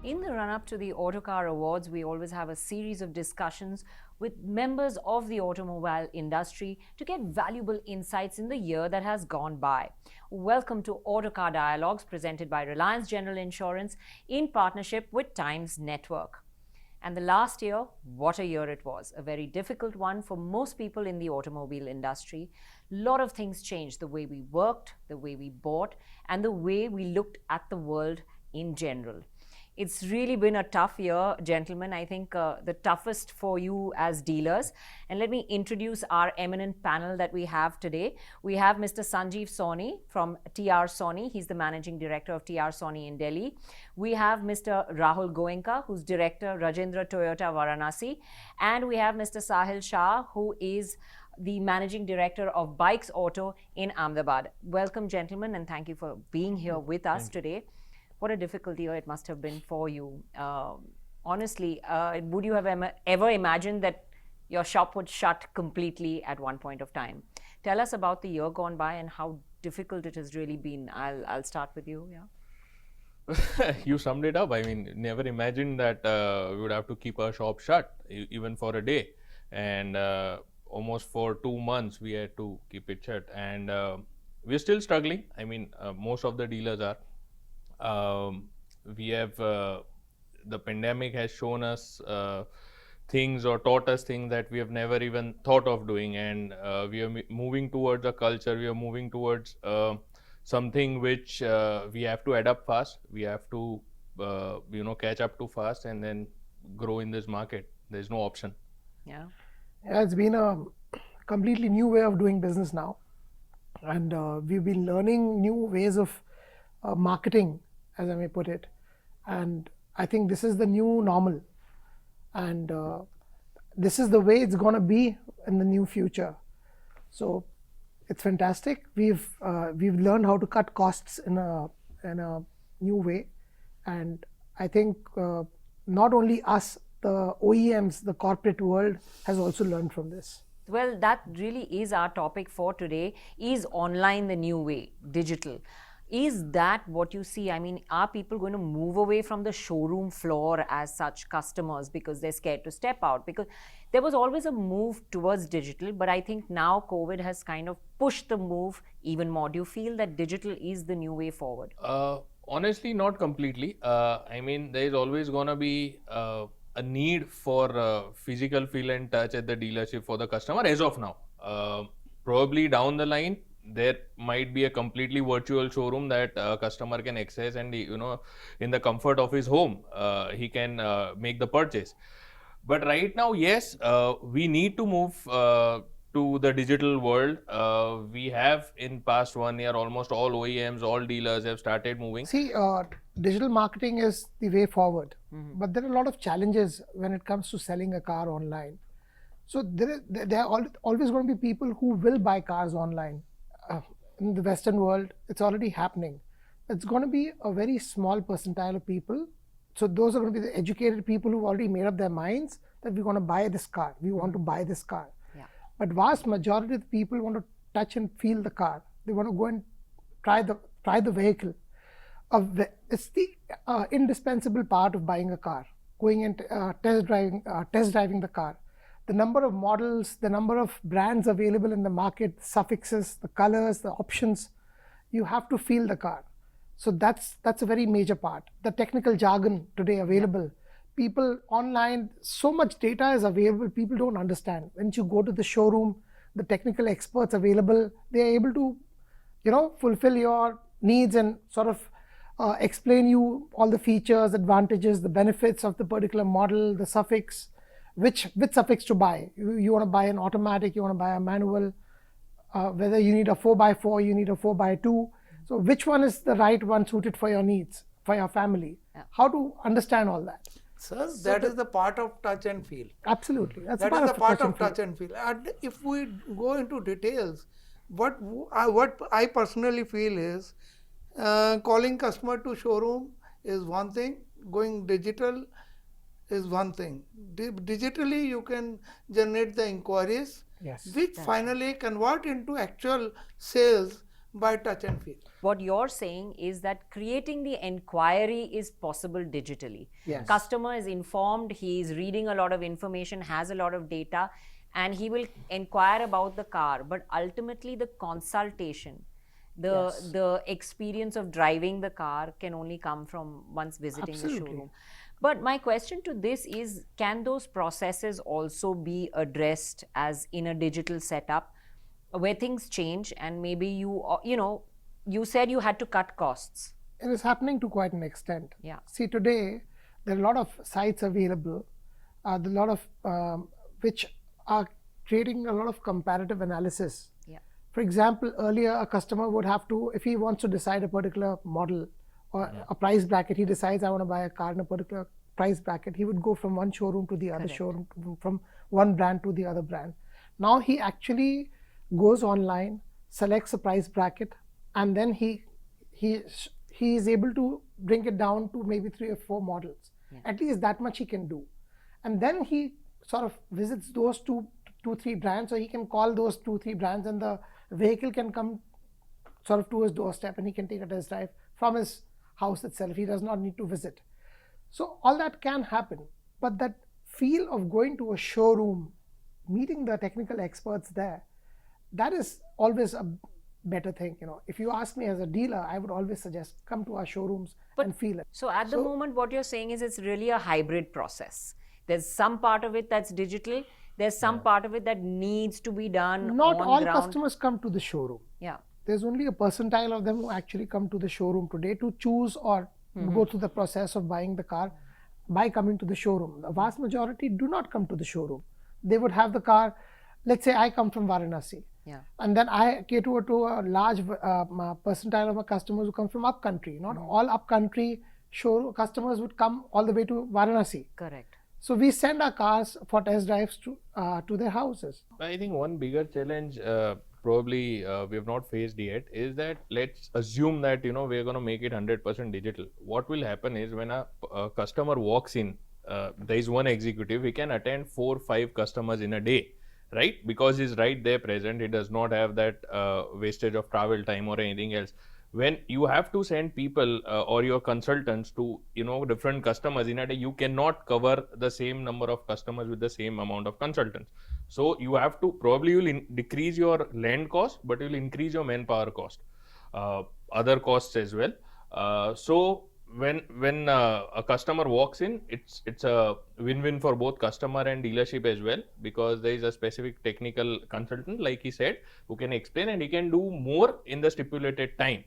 In the run-up to the Autocar Awards, we always have a series of discussions with members of the automobile industry to get valuable insights in the year that has gone by. Welcome to Autocar Dialogues, presented by Reliance General Insurance in partnership with Times Network. And the last year, what a year it was. A very difficult one for most people in the automobile industry. A lot of things changed, the way we worked, the way we bought, and the way we looked at the world in general. It's really been a tough year, gentlemen. I think the toughest for you as dealers. And let me introduce our eminent panel that we have today. We have Mr. Sanjeev Soni from TR Soni. He's the Managing Director of TR Soni in Delhi. We have Mr. Rahul Goenka, who's Director, Rajendra Toyota Varanasi. And we have Mr. Sahil Shah, who is the Managing Director of Bikes Auto in Ahmedabad. Welcome, gentlemen, and thank you for being here with us today. What a difficult year it must have been for you. Honestly, would you have ever imagined that your shop would shut completely at one point of time? Tell us about the year gone by and how difficult it has really been. I'll start with you. Yeah. You summed it up. I mean, never imagined that we would have to keep our shop shut even for a day, and almost for 2 months we had to keep it shut, and we're still struggling. I mean, most of the dealers are. We have the pandemic has shown us things or taught us things that we have never even thought of doing, and we are moving towards a culture. We are moving towards something which we have to adapt fast. We have to catch up too fast and then grow in this market. There's no option. Yeah, it's been a completely new way of doing business now, and we've been learning new ways of marketing, as I may put it, and I think this is the new normal, and this is the way it's going to be in the new future. So it's fantastic. We've learned how to cut costs in a new way, and I think not only us, the OEMs, the corporate world has also learned from this. Well, that really is our topic for today. Is online the new way, digital? Is that what you see? I mean, are people going to move away from the showroom floor as such, customers, because they're scared to step out? Because there was always a move towards digital, but I think now COVID has kind of pushed the move even more. Do you feel that digital is the new way forward? Honestly, not completely. I mean, there is always going to be a need for physical feel and touch at the dealership for the customer as of now. Probably down the line, there might be a completely virtual showroom that a customer can access, and in the comfort of his home, he can make the purchase. But right now, yes, we need to move to the digital world. We have in past 1 year, almost all OEMs, all dealers have started moving. See, digital marketing is the way forward, but there are a lot of challenges when it comes to selling a car online. So there are always going to be people who will buy cars online. In the Western world, it's already happening. It's going to be a very small percentile of people. So those are going to be the educated people who've already made up their minds that we're going to buy this car. We want to buy this car. Yeah. But vast majority of the people want to touch and feel the car. They want to go and try the vehicle. It's the indispensable part of buying a car. Going and test driving the car. The number of models, the number of brands available in the market, the suffixes, the colors, the options, you have to feel the car. So that's a very major part. The technical jargon today available. People online, so much data is available, people don't understand. When you go to the showroom, the technical experts available, they are able to, fulfill your needs and sort of explain you all the features, advantages, the benefits of the particular model, the suffix, which suffix to buy. You want to buy an automatic, you want to buy a manual, whether you need a 4x4, you need a 4x2. So which one is the right one suited for your needs, for your family? Yeah. How to understand all that? Sir, that is the part of touch and feel. Absolutely. That is the part of touch and feel. And if we go into details, what I personally feel is calling customer to showroom is one thing, going digital is one thing. Digitally, you can generate the inquiries, yes, which finally convert into actual sales by touch and feel. What you're saying is that creating the inquiry is possible digitally. Yes. Customer is informed, he is reading a lot of information, has a lot of data, and he will inquire about the car. But ultimately, the consultation, the experience of driving the car can only come from once visiting the Absolutely. showroom. But my question to this is, can those processes also be addressed as in a digital setup where things change and maybe you said you had to cut costs. It is happening to quite an extent. Yeah. See, today there are a lot of sites available, there are a lot of which are creating a lot of comparative analysis. Yeah. For example, earlier a customer would have to, if he wants to decide a particular model or a price bracket, he decides I want to buy a car in a particular price bracket, he would go from one showroom to the other showroom, from one brand to the other brand. Now he actually goes online, selects a price bracket, and then he is able to bring it down to maybe 3 or 4 models. At least that much he can do. And then he sort of visits those two, 3 brands, so he can call those 2, 3 brands, and the vehicle can come sort of to his doorstep, and he can take a test drive from his house itself. He does not need to visit. So all that can happen, but that feel of going to a showroom, meeting the technical experts there, that is always a better thing. If you ask me as a dealer, I would always suggest come to our showrooms and feel it. So at the moment, what you're saying is it's really a hybrid process. There's some part of it that's digital. There's some part of it that needs to be done Not on all ground. customers come to the showroom. Yeah. There's only a percentile of them who actually come to the showroom today to choose or go through the process of buying the car by coming to the showroom. The vast majority do not come to the showroom. They would have the car. Let's say I come from Varanasi. Yeah. And then I cater to a large percentile of my customers who come from upcountry. Not all upcountry customers would come all the way to Varanasi. Correct. So we send our cars for test drives to their houses. I think one bigger challenge probably we have not faced yet is that let's assume that we're going to make it 100% digital. What will happen is when a customer walks in, there is one executive, he can attend 4-5 customers in a day, right? Because he's right there present, he does not have that wastage of travel time or anything else. When you have to send people or your consultants to different customers in a day, you cannot cover the same number of customers with the same amount of consultants. So you have to you'll decrease your land cost, but you'll increase your manpower cost, other costs as well. So when a customer walks in, it's a win-win for both customer and dealership as well, because there is a specific technical consultant, like he said, who can explain, and he can do more in the stipulated time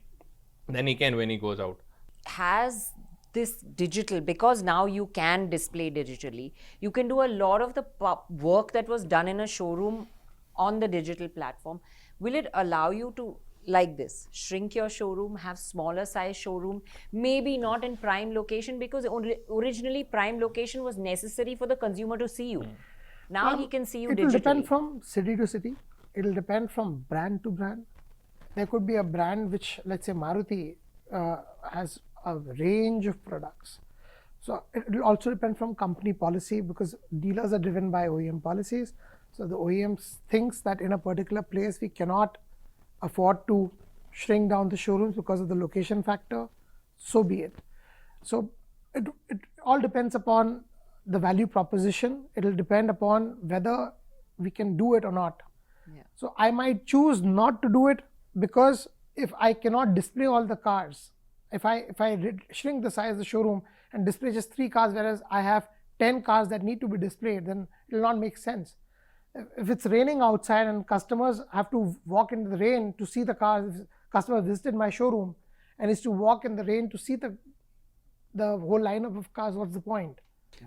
than he can when he goes out. Has this digital, because now you can display digitally, you can do a lot of the work that was done in a showroom on the digital platform. Will it allow you to, like this, shrink your showroom, have smaller size showroom, maybe not in prime location, because originally prime location was necessary for the consumer to see you. Now he can see you digitally. It will depend from city to city. It will depend from brand to brand. There could be a brand which, let's say Maruti, has a range of products. So it will also depend from company policy, because dealers are driven by OEM policies. So the OEMs thinks that in a particular place we cannot afford to shrink down the showrooms because of the location factor. So be it. So it all depends upon the value proposition. It will depend upon whether we can do it or not. Yeah. So I might choose not to do it, because if I cannot display all the cars, if I shrink the size of the showroom and display just 3 cars, whereas I have 10 cars that need to be displayed, then it will not make sense. If it's raining outside and customers have to walk into the rain to see the cars, if customer visited my showroom and is to walk in the rain to see the whole lineup of cars, what's the point?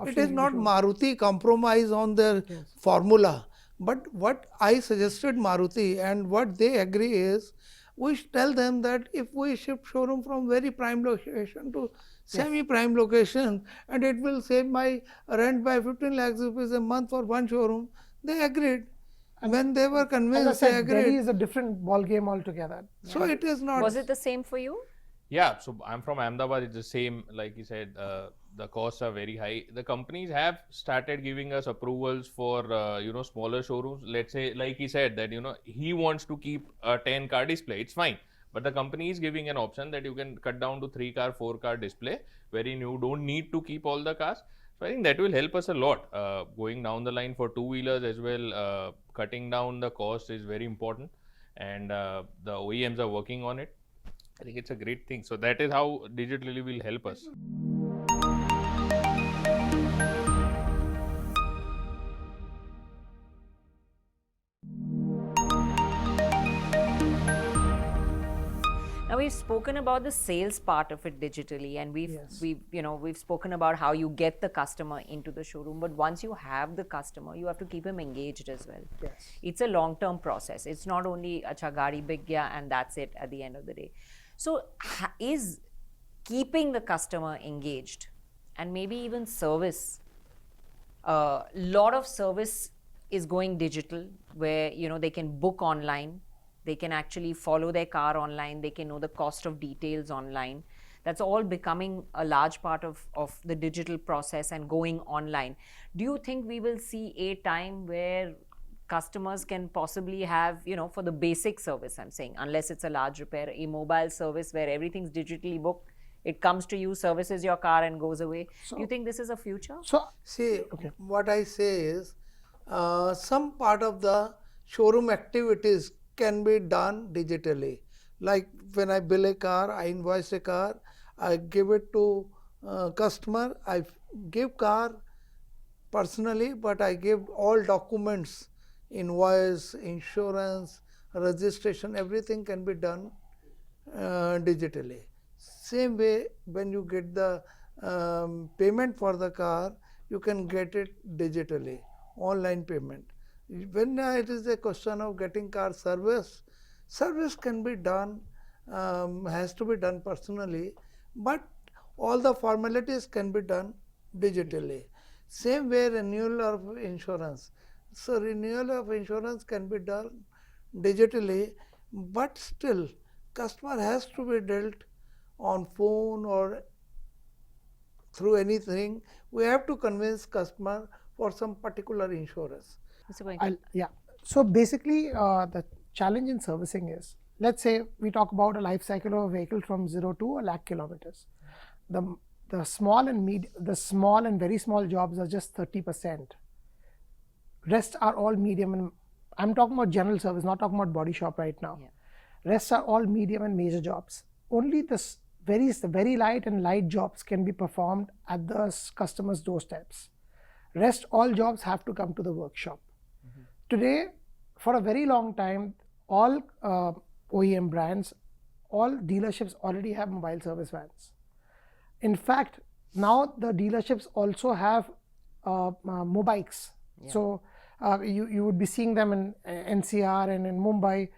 It is not Maruti compromise on their formula. But what I suggested Maruti and what they agree is, we tell them that if we shift showroom from very prime location to semi-prime location, and it will save my rent by 15 lakhs rupees a month for one showroom, they agreed. And when they were convinced, as I said, they agreed. Delhi is a different ball game altogether. So it is not. Was it the same for you? Yeah, so I'm from Ahmedabad. It's the same, like you said, the costs are very high. The companies have started giving us approvals for, smaller showrooms. Let's say, like he said, that, he wants to keep a 10-car display. It's fine. But the company is giving an option that you can cut down to 3-car, 4-car display, wherein you don't need to keep all the cars. So I think that will help us a lot going down the line for two-wheelers as well. Cutting down the cost is very important, and the OEMs are working on it. I think it's a great thing. So that is how digitally will help us. Now we've spoken about the sales part of it digitally, and we've spoken about how you get the customer into the showroom. But once you have the customer, you have to keep him engaged as well. Yes. It's a long-term process. It's not only acha gadi big gaya and that's it at the end of the day. So is keeping the customer engaged and maybe even service, a lot of service is going digital, where they can book online. They can actually follow their car online. They can know the cost of details online. That's all becoming a large part of the digital process and going online. Do you think we will see a time where customers can possibly have, for the basic service, I'm saying, unless it's a large repair, a mobile service where everything's digitally booked, it comes to you, services your car and goes away? Do you think this is a future? So See, what I say is, some part of the showroom activities can be done digitally. Like when I bill a car, I invoice a car, I give it to customer, I give car personally, but I give all documents, invoice, insurance, registration, everything can be done digitally. Same way, when you get the payment for the car, you can get it digitally, online payment. When it is a question of getting car service, service can be done, has to be done personally, but all the formalities can be done digitally. Same way, renewal of insurance. So renewal of insurance can be done digitally, but still customer has to be dealt on phone or through anything. We have to convince customer for some particular insurance. Mr. Goenka? So basically, the challenge in servicing is, let's say we talk about a life cycle of a vehicle from 0 to a lakh kilometers. The small and very small jobs are just 30%. Rest are all medium, and I'm talking about general service, not talking about body shop right now. Rest are all medium and major jobs. Only the very light and light jobs can be performed at the customer's doorsteps. Rest all jobs have to come to the workshop. Today, for a very long time, all OEM brands, all dealerships already have mobile service vans. In fact, now the dealerships also have mobikes. So you would be seeing them in NCR and in Mumbai.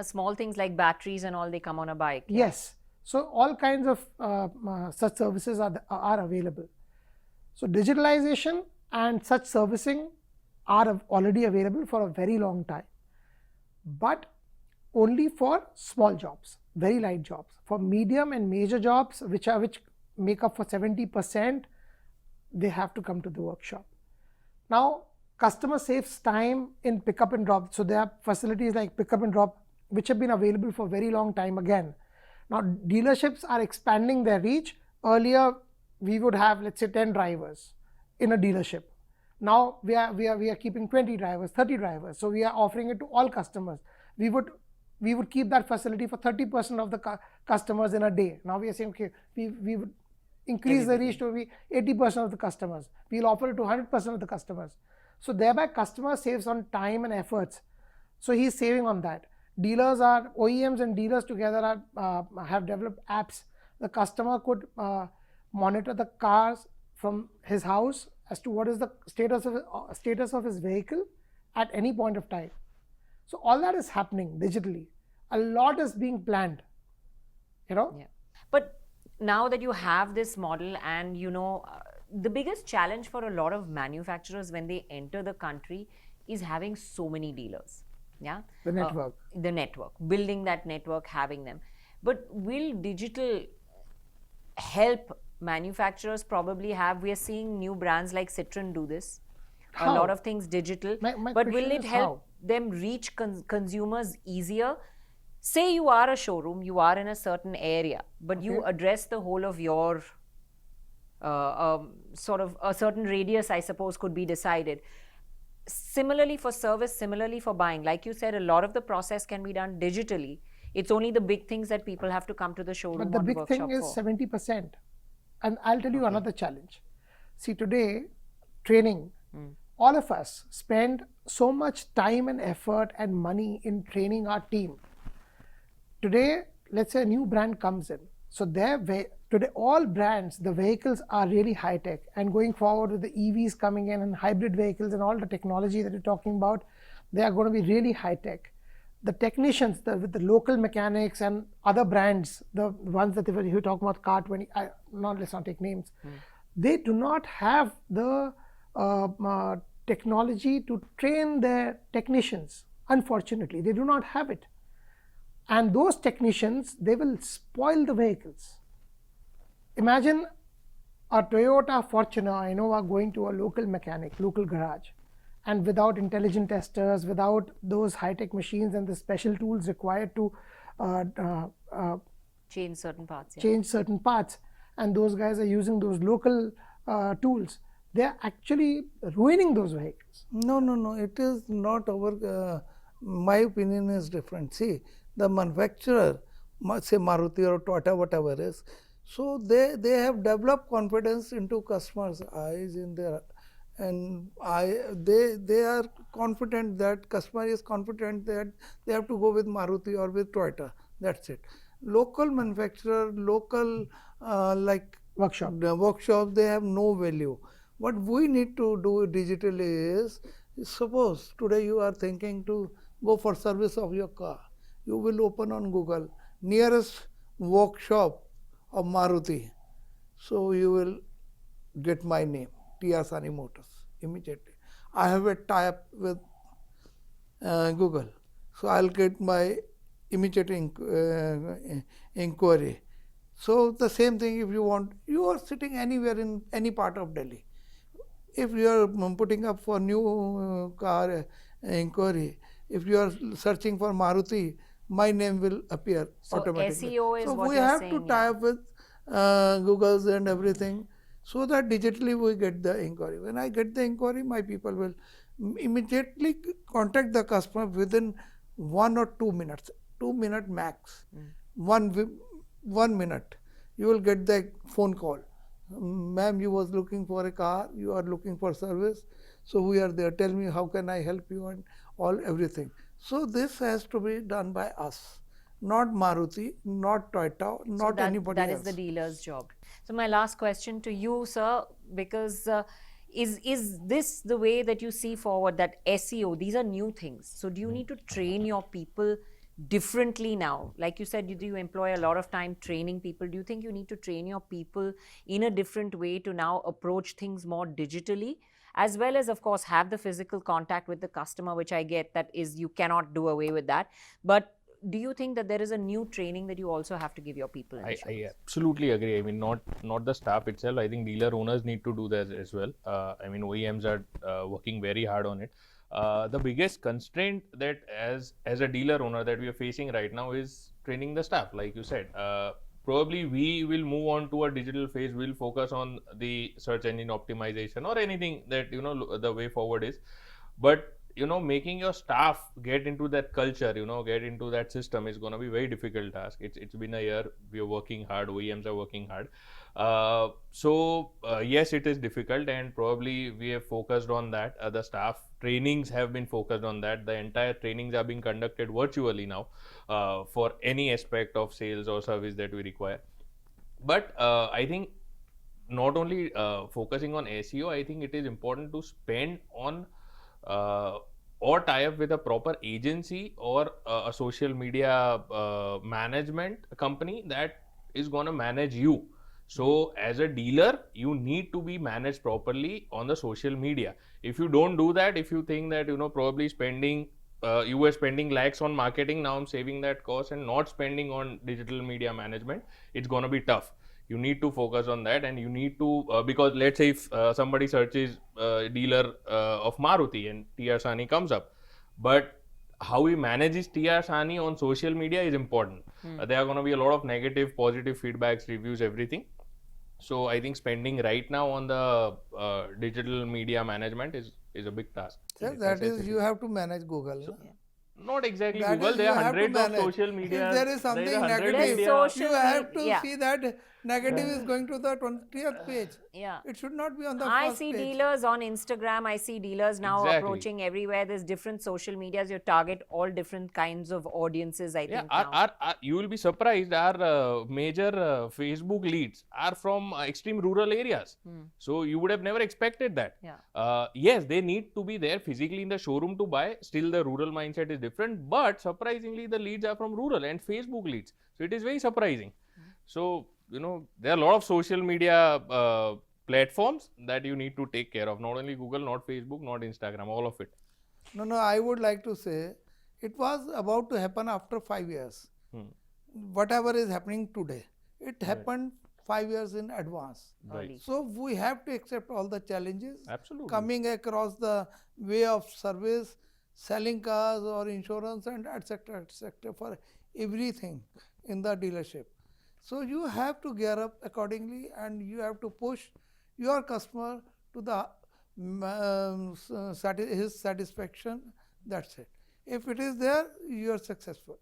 Small things like batteries and all, they come on a bike. Yes. So all kinds of such services are available. So digitalization and such servicing are already available for a very long time, but only for small jobs, very light jobs. For medium and major jobs, which make up for 70%, they have to come to the workshop. Now, customer saves time in pickup and drop. So there are facilities like pickup and drop, which have been available for a very long time again. Now, dealerships are expanding their reach. Earlier, we would have, let's say, 10 drivers in a dealership. Now we are keeping 20 drivers, 30 drivers. So we are offering it to all customers. We would keep that facility for 30% of the customers in a day. Now we are saying, okay, we would increase the reach to be 80% of the customers. We'll offer it to 100% of the customers. So thereby customer saves on time and efforts. So he's saving on that. OEMs and dealers together have developed apps. The customer could monitor the cars from his house as to what is the status of his vehicle at any point of time. So all that is happening digitally. A lot is being planned, But now that you have this model, and the biggest challenge for a lot of manufacturers when they enter the country is having so many dealers. The network. Building that network, having them. But will digital help manufacturers probably have? We are seeing new brands like Citroen do this. How? A lot of things digital. My But will question it is help how? them reach consumers easier? Say you are a showroom, you are in a certain area, but you Okay. address the whole of your sort of a certain radius, I suppose, could be decided. Similarly for service, similarly for buying, like you said, a lot of the process can be done digitally. It's only the big things that people have to come to the But showroom the or the big thing workshop is for. 70%. And I'll tell you Okay. another challenge. See, today, training, Mm. all of us spend so much time and effort and money in training our team. Today, let's say a new brand comes in. So today, all brands, the vehicles are really high tech, and going forward with the EVs coming in and hybrid vehicles and all the technology that you're talking about, they are going to be really high tech. The technicians, with the local mechanics and other brands, the ones that you talk about, Car 20, let's not take names, they do not have the technology to train their technicians. Unfortunately, they do not have it. And those technicians, they will spoil the vehicles. Imagine a Toyota Fortuner Innova going to a local mechanic, local garage, and without intelligent testers, without those high-tech machines and the special tools required to uh, Change certain parts. Yeah. change certain parts, and those guys are using those local tools, they are actually ruining those vehicles. No, no, no. It is not our. My opinion is different. See, the manufacturer, say Maruti or Toyota, whatever is, so they have developed confidence into customers' eyes in their, and they are confident that customer is confident that they have to go with Maruti or with Toyota. That's it. Local manufacturer, local like Workshop. the workshops, they have no value. What we need to do digitally is, suppose today you are thinking to go for service of your car, you will open on Google nearest workshop of Maruti. So you will get my name, T.R. Sani Motors, immediately. I have a tie-up with Google. So I'll get my immediate inquiry. So the same thing, if you want, you are sitting anywhere in any part of Delhi. If you are putting up for new car inquiry, if you are searching for Maruti, my name will appear So automatically. SEO is So what we you're have saying. to tie up with Google's and everything, so that digitally we get the inquiry. When I get the inquiry, my people will immediately contact the customer within 1 or 2 minutes, 2 minute max. 1 minute, you will get the phone call. Ma'am, you was looking for a car, you are looking for service, so we are there. Tell me how can I help you, and all everything. So this has to be done by us, not Maruti, not Toyota, So not anybody that else. is the dealer's job. So my last question to you, sir, because is this the way that you see forward, that SEO, these are new things. So do you need to train your people differently now? Like you said, you employ a lot of time training people. Do you think you need to train your people in a different way to now approach things more digitally, as well as, of course, have the physical contact with the customer, which I get that is, you cannot do away with that. But do you think that there is a new training that you also have to give your people in the I showrooms? absolutely agree. I mean, not the staff itself. I think dealer owners need to do that as well. I mean, OEMs are working very hard on it. The biggest constraint that as a dealer owner that we are facing right now is training the staff. Like you said, probably we will move on to a digital phase. We'll focus on the search engine optimization or anything that the way forward is. But making your staff get into that culture, get into that system is going to be very difficult task. It's been a year. We are working hard. OEMs are working hard. Yes, it is difficult, and probably we have focused on that. The staff trainings have been focused on that. The entire trainings are being conducted virtually now for any aspect of sales or service that we require. But I think not only focusing on SEO, I think it is important to spend on or tie up with a proper agency or a social media management company that is going to manage you. So as a dealer, you need to be managed properly on the social media. If you don't do that, if you think that probably spending you were spending lakhs on marketing, now I'm saving that cost and not spending on digital media management, it's going to be tough. You need to focus on that, and you need to because let's say if somebody searches dealer of Maruti and T.R. Sani comes up, but how he manages Tia Sani on social media is important. There are going to be a lot of negative, positive feedbacks, reviews, everything. So I think spending right now on the digital media management is a big task. Sir, that is you have to manage Google. So, not exactly That Google. is, There you are have to hundreds of manage. social media. If there is There something a hundred negative, media. social you have to media. see that negative is going to the 20th page. Yeah. It should not be on the I first see page. dealers on Instagram. I see dealers now Exactly. approaching everywhere. There's different social medias. You target all different kinds of audiences, I Yeah, think. Now. you will be surprised. Our major Facebook leads are from extreme rural areas. So you would have never expected that. Yeah. Yes, they need to be there physically in the showroom to buy. Still, the rural mindset is different. But surprisingly, the leads are from rural and Facebook leads. So it is very surprising. So, there are a lot of social media platforms that you need to take care of. Not only Google, not Facebook, not Instagram, all of it. No, I would like to say it was about to happen after 5 years. Whatever is happening today, it happened 5 years in advance. Right. So we have to accept all the challenges Absolutely. coming across the way of service, selling cars or insurance and etc. for everything in the dealership. So you have to gear up accordingly and you have to push your customer to the his satisfaction. That's it. If it is there, you are successful.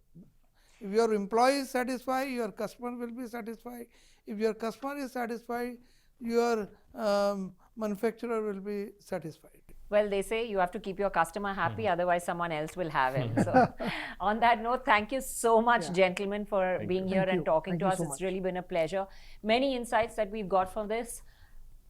If your employee is satisfied, your customer will be satisfied. If your customer is satisfied, your manufacturer will be satisfied. Well, they say you have to keep your customer happy, otherwise someone else will have him. So, on that note, thank you so much, gentlemen, for being here and talking to us. It's really been a pleasure. Many insights that we've got from this.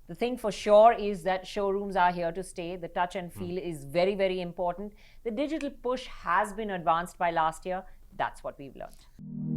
The thing for sure is that showrooms are here to stay. The touch and feel is very, very important. The digital push has been advanced by last year. That's what we've learned.